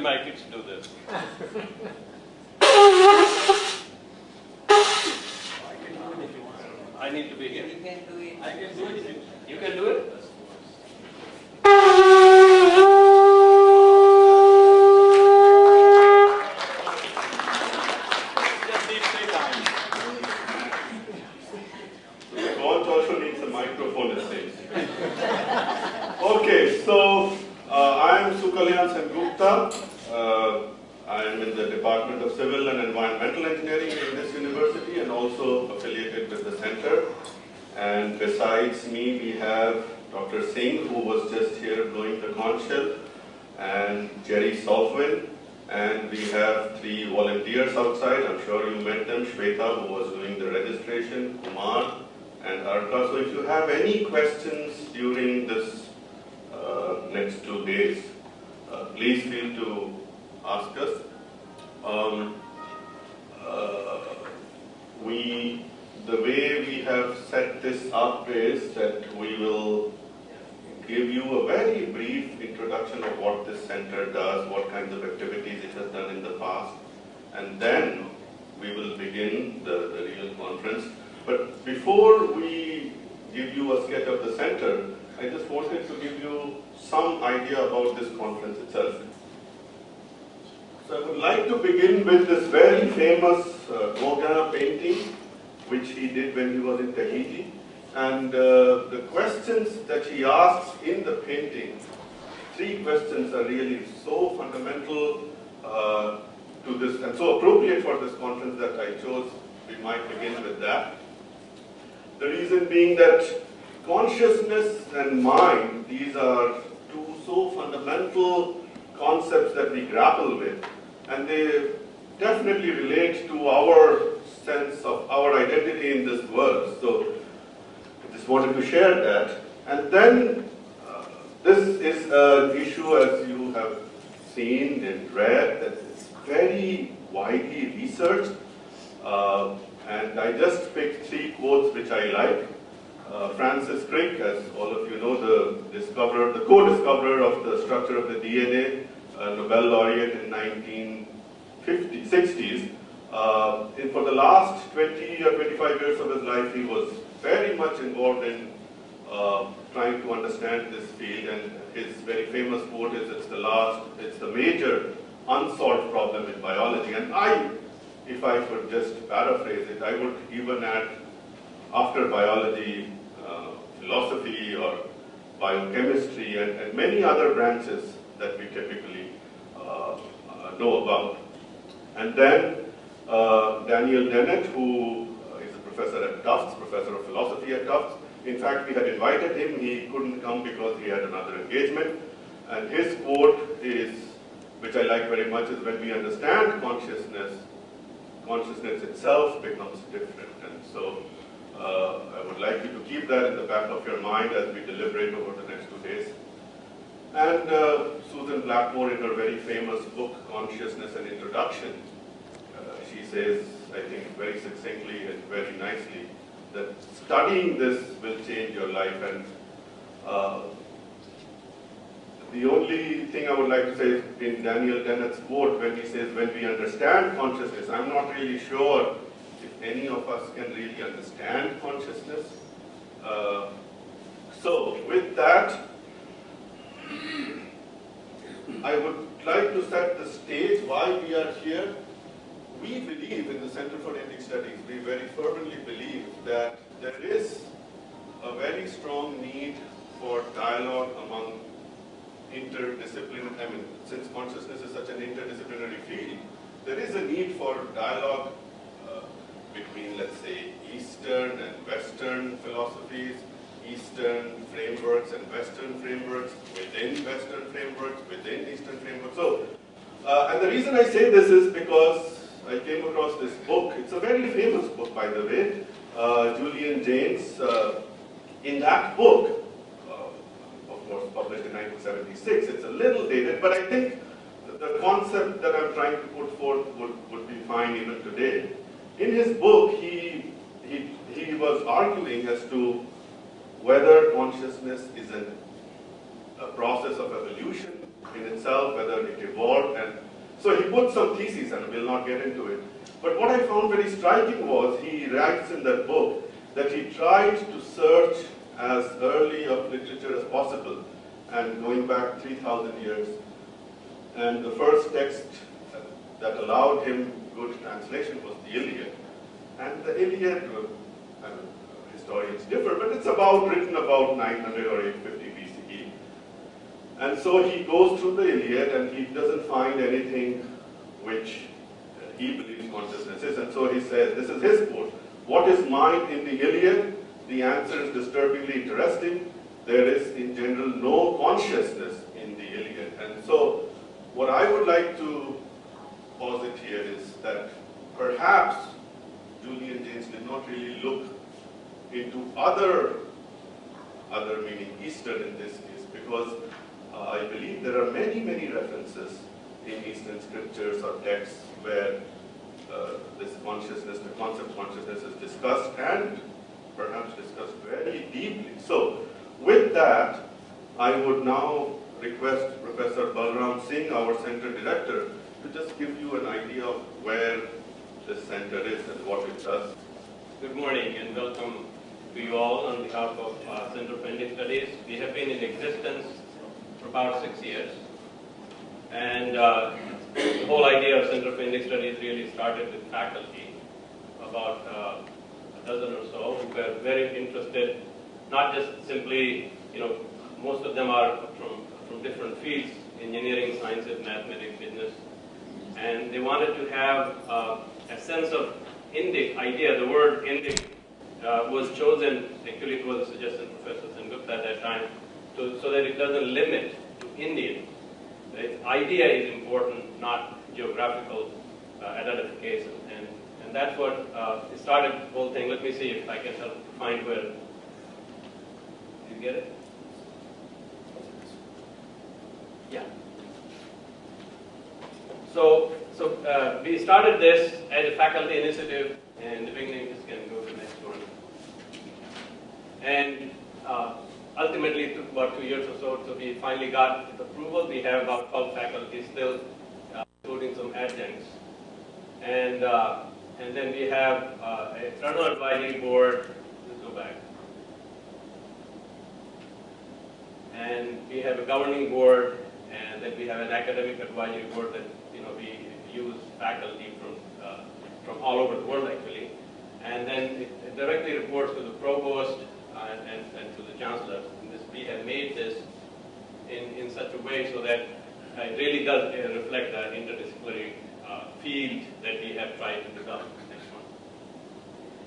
my kids do this. I need to be here. You can do it. I can do it. You can do it? Just need 3 times. The conch also needs a microphone, it seems. Okay, so I am Sukalyan Sengupta. I am in the Department of Civil and Environmental Engineering in this university and also affiliated with the center. And besides me, we have Dr. Singh, who was just here blowing the conch shell, and Jerry Solfwin, and we have 3 volunteers outside. I'm sure you met them, Shweta, who was doing the registration, Kumar, and Arka. So if you have any questions during this next 2 days, please feel to ask us. The way we have set this up is that we will give you a very brief introduction of what this center does, what kinds of activities it has done in the past, and then we will begin the real conference. But before we give you a sketch of the center, I just wanted to give you some idea about this conference itself. So I would like to begin with this very famous Gauguin painting, which he did when he was in Tahiti. And the questions that he asks in the painting, 3 questions are really so fundamental to this and so appropriate for this conference that I chose we might begin with that. The reason being that consciousness and mind, these are 2 so fundamental concepts that we grapple with, and they definitely relate to our sense of our identity in this world. So I just wanted to share that. And then this is an issue, as you have seen and read, that is very widely researched. And I just picked 3 quotes which I like. Francis Crick, as all of you know, the co-discoverer of the structure of the DNA, Nobel laureate in 1960s. For the last 20 or 25 years of his life, he was very much involved in trying to understand this field, and his very famous quote is, it's the major unsolved problem in biology. And if I could just paraphrase it, I would even add, after biology, philosophy or biochemistry and many other branches that we typically know about. And then Daniel Dennett, who is a professor at Tufts, professor of philosophy at Tufts. In fact, we had invited him. He couldn't come because he had another engagement. And his quote is, which I like very much, is when we understand consciousness, consciousness itself becomes different. And so I would like you to keep that in the back of your mind as we deliberate over the next 2 days. And Susan Blackmore, in her very famous book, Consciousness and Introduction, she says, I think very succinctly and very nicely, that studying this will change your life. And the only thing I would like to say is in Daniel Dennett's quote, when he says, when we understand consciousness, I'm not really sure if any of us can really understand consciousness. So with that, I would like to set the stage why we are here. We believe in the Center for Indic Studies, we very fervently believe that there is a very strong need for dialogue among interdisciplinary, since consciousness is such an interdisciplinary field, there is a need for dialogue between, let's say, Eastern and Western philosophies, Eastern frameworks and Western frameworks, within Western frameworks, within Eastern frameworks. So, and the reason I say this is because I came across this book. It's a very famous book, by the way, Julian Jaynes. In that book, of course, published in 1976, it's a little dated, but I think the concept that I'm trying to put forth would be fine even today. In his book, he was arguing as to whether consciousness is a process of evolution in itself, whether it evolved, and so he put some theses, and we'll not get into it. But what I found very striking was, he writes in that book that he tried to search as early of literature as possible, and going back 3,000 years. And the first text that allowed him good translation was the Iliad. And the Iliad, historians differ, but it's written about 900 or 850 BCE. And so he goes through the Iliad and he doesn't find anything which he believes consciousness is. And so he says, this is his quote, "What is mind in the Iliad? The answer is disturbingly interesting. There is in general no consciousness in the Iliad." And so what I would like to posit here is that perhaps Julian Jaynes did not really look into other meaning, Eastern in this case, because I believe there are many, many references in Eastern scriptures or texts where this consciousness, the concept of consciousness is discussed, and perhaps discussed very deeply. So with that, I would now request Professor Balram Singh, our center director, to just give you an idea of where this center is and what it does. Good morning and welcome to you all on behalf of Center for Indian Studies. We have been in existence for about 6 years, and the whole idea of Center for Indian Studies really started with faculty, about a dozen or so, who were very interested, not just simply, most of them are from different fields, engineering, sciences, mathematics, business, and they wanted to have a sense of Indic idea. The word Indic was chosen, actually it was a suggestion of Professor Sengupta at that time, so that it doesn't limit to Indian. The idea is important, not geographical identification, and that's what started the whole thing. Let me see if I can help find where. Did you get it? Yeah. So we started this as a faculty initiative, and in the beginning, just can go to the next one. And ultimately, it took about 2 years or so we finally got approval. We have about 12 faculty still, including some adjuncts. And then we have a external advisory board. Let's go back. And we have a governing board, and then we have an academic advisory board that we use faculty from all over the world actually, and then it directly reports to the provost and to the chancellor. We have made this in such a way so that it really does reflect the interdisciplinary field that we have tried to develop. Next one.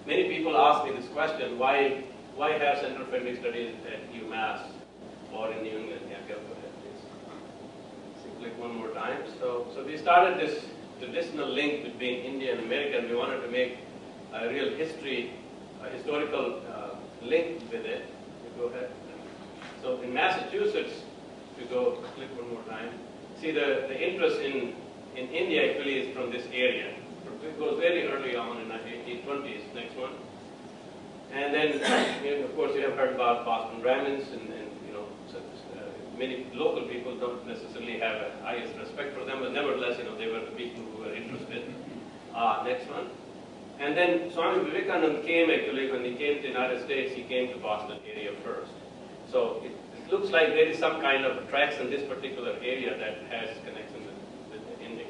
Many people ask me this question: why have Center for Indian Studies at UMass or in New England? Yeah, go ahead, please. So click one more time. So we started this traditional link between India and America, and we wanted to make a real historical link with it. You go ahead. So in Massachusetts, if you go click one more time, see the interest in India actually is from this area. It goes very early on in the 1820s. Next one. And then, of course, you have heard about Boston Brahmins, and many local people don't necessarily have the highest respect for them, but nevertheless, they were the people who were interested. Next one. And then Swami Vivekananda came actually, when he came to the United States, he came to Boston area first. So it looks like there is some kind of tracks in this particular area that has connection with the Indic.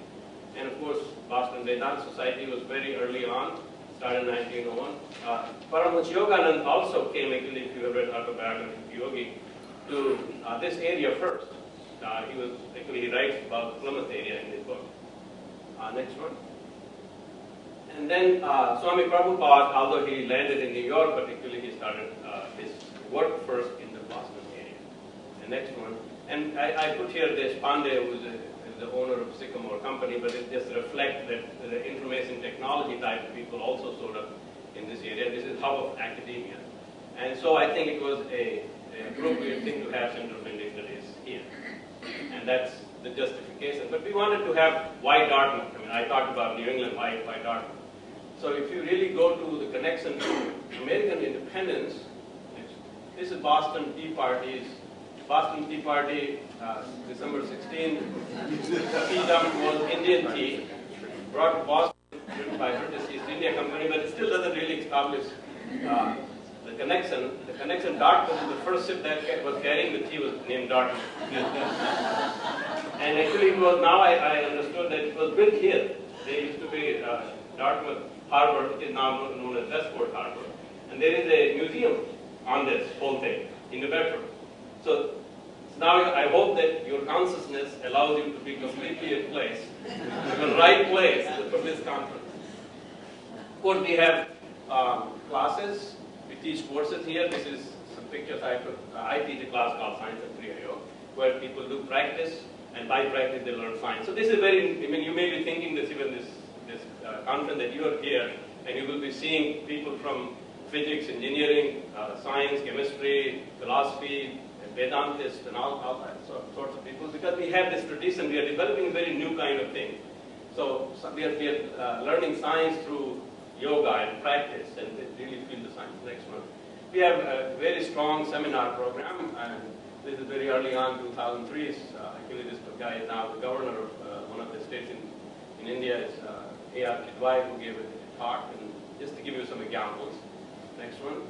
And of course, Boston Vedanta Society was very early on, started in 1901. Paramahansa Yogananda also came actually, if you have read Autobiography of Yogi, to this area first. He writes about the Plymouth area in his book. Next one. And then Swami Prabhupada, although he landed in New York, particularly he started his work first in the Boston area. The next one. And I put here Deshpande, who is the owner of Sycamore Company, but it just reflects that the information technology type of people also showed up in this area. This is hub of academia. And so I think it was an appropriate thing to have Center for Indian Studies here. And that's the justification. But we wanted to have why Dartmouth. I talked about New England, why Dartmouth. So if you really go to the connection to American independence, this is Boston Tea Party's Boston Tea Party, December 16, tea term was Indian tea, brought to Boston by British East India Company, but it still doesn't really establish the connection. The connection, Dartmouth, the first ship that was carrying the tea was named Dartmouth. And actually it was, now I understood that it was built here. There used to be Dartmouth Harbor, which is now known as Westport Harbor. And there is a museum on this whole thing in New Bedford. So now I hope that your consciousness allows you to be completely in place, in the right place for this conference. Of course, we have classes. We teach courses here. This is some pictures I took. I teach a class called Science at 3IO, where people do practice, and by practice they learn science. So this is very, I mean, you may be thinking this even this conference that you are here, and you will be seeing people from physics, engineering, science, chemistry, philosophy, Vedantists, and all that sorts of people, because we have this tradition. We are developing a very new kind of thing. So we are learning science through yoga and practice, and really feel the science. Next one. We have a very strong seminar program, and this is very early on, 2003. Actually, this guy is now the governor of one of the states in India. Is A.R. Kidwai, who gave a talk, and just to give you some examples. Next one.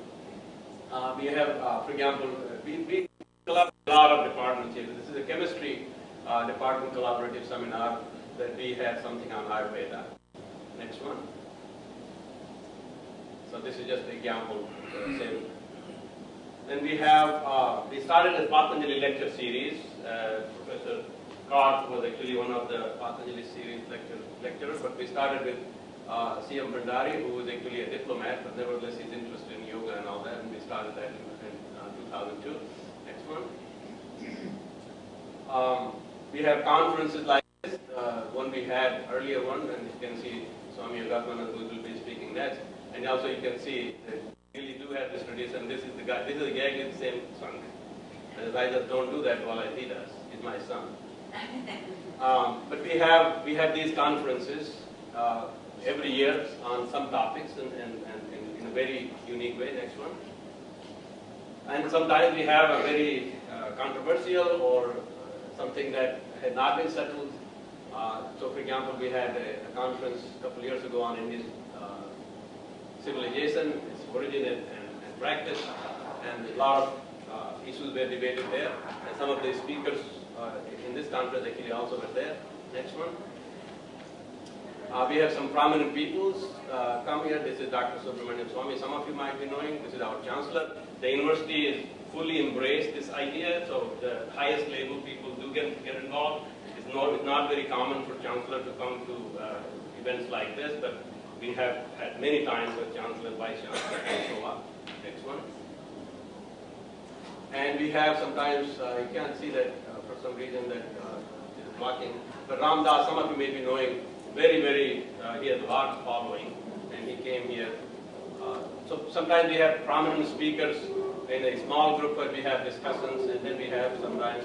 We have, for example, we collaborate with a lot of departments here. This is a chemistry department collaborative seminar that we had something on Ayurveda. Next one. So this is just an example. Then we have, we started a Patanjali lecture series. Professor Karth was actually one of the Patanjali series lecturers, but we started with C.M. Bhandari, who was actually a diplomat, but nevertheless he's interested in yoga and all that, and we started that in 2002. Next one. We have conferences like this, one we had earlier one, and you can see Swami Yogatmanand, who will be speaking next. And also you can see that we really do have this tradition. This is the guy, this is the guy with the same son. And I just don't do that while he does. He's my son. But we have these conferences every year on some topics and in a very unique way. Next one. And sometimes we have a very controversial or something that had not been settled. So for example, we had a conference a couple of years ago on Indian civilization, its origin and practice, and a lot of issues were debated there. And some of the speakers in this conference actually also were there. Next one. We have some prominent peoples come here. This is Dr. Subramanian Swami. Some of you might be knowing. This is our chancellor. The university is fully embraced this idea, so the highest level people do get involved. It's not very common for chancellor to come to events like this, but we have had many times where chancellor, vice chancellor show up. Next one. And we have sometimes, you can't see that for some reason that is blocking, but Ram Das, some of you may be knowing, very, he has a large following, and he came here. So sometimes we have prominent speakers in a small group where we have discussions, and then we have sometimes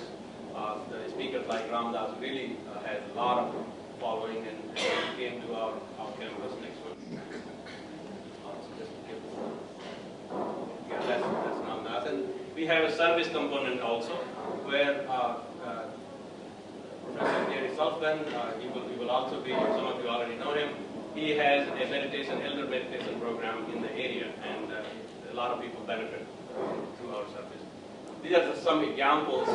the speakers like Ram Das really has a lot of following, and he came to our campus. Next one. That's Ram Das. And we have a service component also, where Professor Jerry Sullivan, he will also be, some of you already know him. He has a meditation, elder meditation program in the area, and a lot of people benefit through our service. These are just some examples.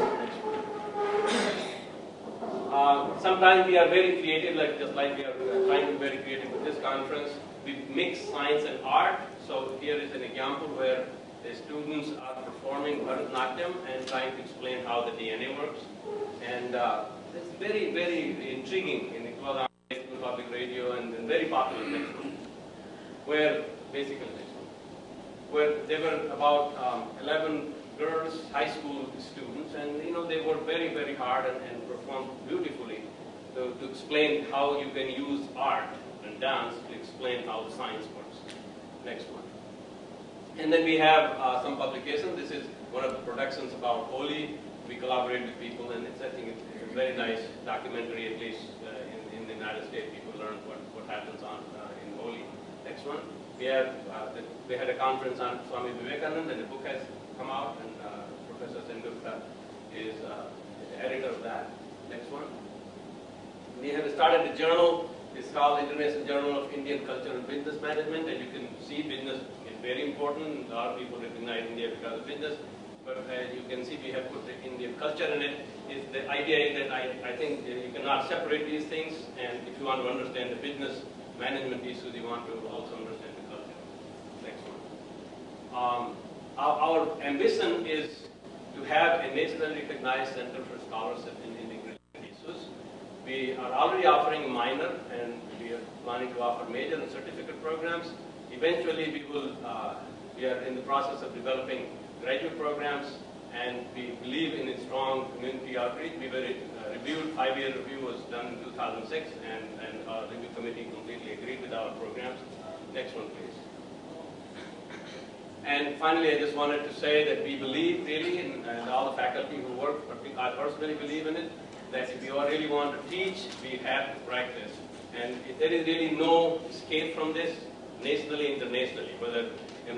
Sometimes we are very creative, just like we are trying to be very creative with this conference. We mix science and art. So here is an example where the students are performing Bharatanatyam and trying to explain how the DNA works. And it's very, very intriguing, and it was on public radio and very popular next one, where basically next one, where there were about 11 girls, high school students, and they worked very, very hard and performed beautifully to explain how you can use art and dance to explain how the science works. Next one. And then we have some publications. This is one of the productions about Holi. We collaborate with people, and I think it's a very nice documentary, at least in the United States. People learn what happens in Holi. Next one. We had a conference on Swami Vivekananda, and the book has come out, and Professor Sendukta is the editor of that. Next one. We have started a journal. It's called International Journal of Indian Culture and Business Management, and you can see business is very important. A lot of people recognize India because of business, but as you can see, we have put the Indian culture in it. The idea is that I think you cannot separate these things, and if you want to understand the business management issues, you want to also understand the culture. Next one. Our ambition is to have a nationally recognized center for scholarship in Indian related issues. We are already offering a minor, and we are planning to offer major and certificate programs. Eventually, we are in the process of developing graduate programs, and we believe in a strong community outreach. We were reviewed, 5-year review was done in 2006, and our review committee completely agreed with our programs. Next one, please. And finally, I just wanted to say that we believe really, and all the faculty who work, I personally believe in it, that if you really want to teach, we have to practice. And there is really no escape from this, nationally, internationally.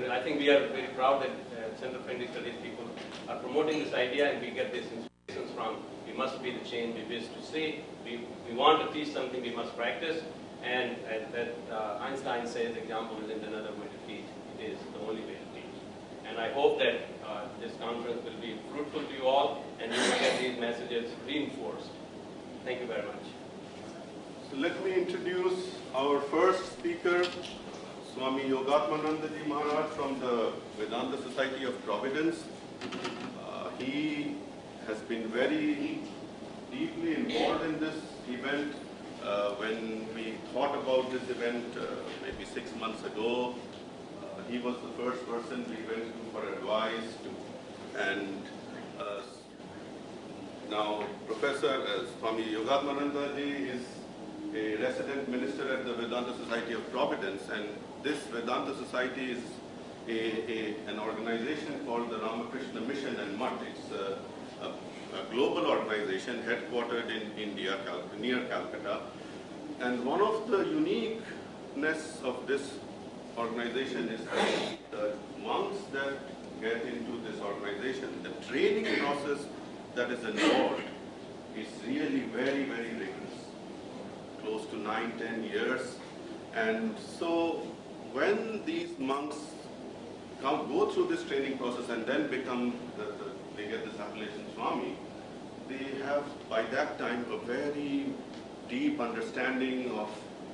I think we are very proud that Center for Indian Studies people are promoting this idea, and we get this inspiration from, we must be the change we wish to see. We want to teach something, we must practice. And that Einstein says, example isn't another way to teach, it is the only way to teach. And I hope that this conference will be fruitful to you all, and you will get these messages reinforced. Thank you very much. So let me introduce our first speaker, Swami Yogatmanandaji Maharaj from the Vedanta Society of Providence. He has been very deeply involved in this event. When we thought about this event maybe 6 months ago, he was the first person we went to for advice. And now Professor Swami Yogatmanandaji is a resident minister at the Vedanta Society of Providence, and this Vedanta Society is an organization called the Ramakrishna Mission and Mutt. It's a global organization headquartered in India, near Calcutta. And one of the uniqueness of this organization is the monks that get into this organization, the training process that is involved is really very, very rigorous, close to 9-10 years. And so when these monks go through this training process and then become, they get this appellation Swami, they have by that time a very deep understanding of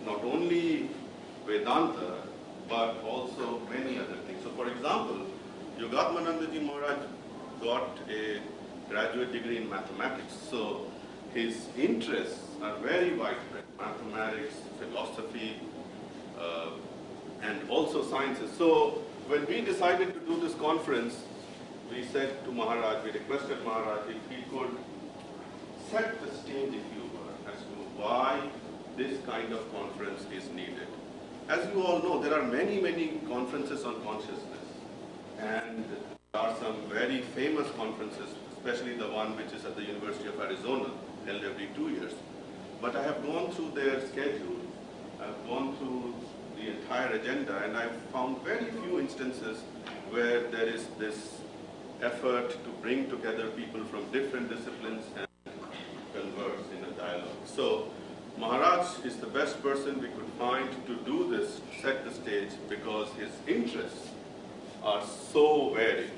not only Vedanta, but also many other things. So for example, Yogatmanandaji Maharaj got a graduate degree in mathematics. So his interests are very widespread, mathematics, philosophy, and also sciences. So when we decided to do this conference, we said to Maharaj, we requested Maharaj if he could set the stage, if you were, as to why this kind of conference is needed. As you all know, there are many, many conferences on consciousness. And there are some very famous conferences, especially the one which is at the University of Arizona, held every 2 years. But I have gone through their schedule, I've gone through the entire agenda, and I've found very few instances where there is this effort to bring together people from different disciplines and converse in a dialogue. So Maharaj is the best person we could find to do this, set the stage, because his interests are so varied.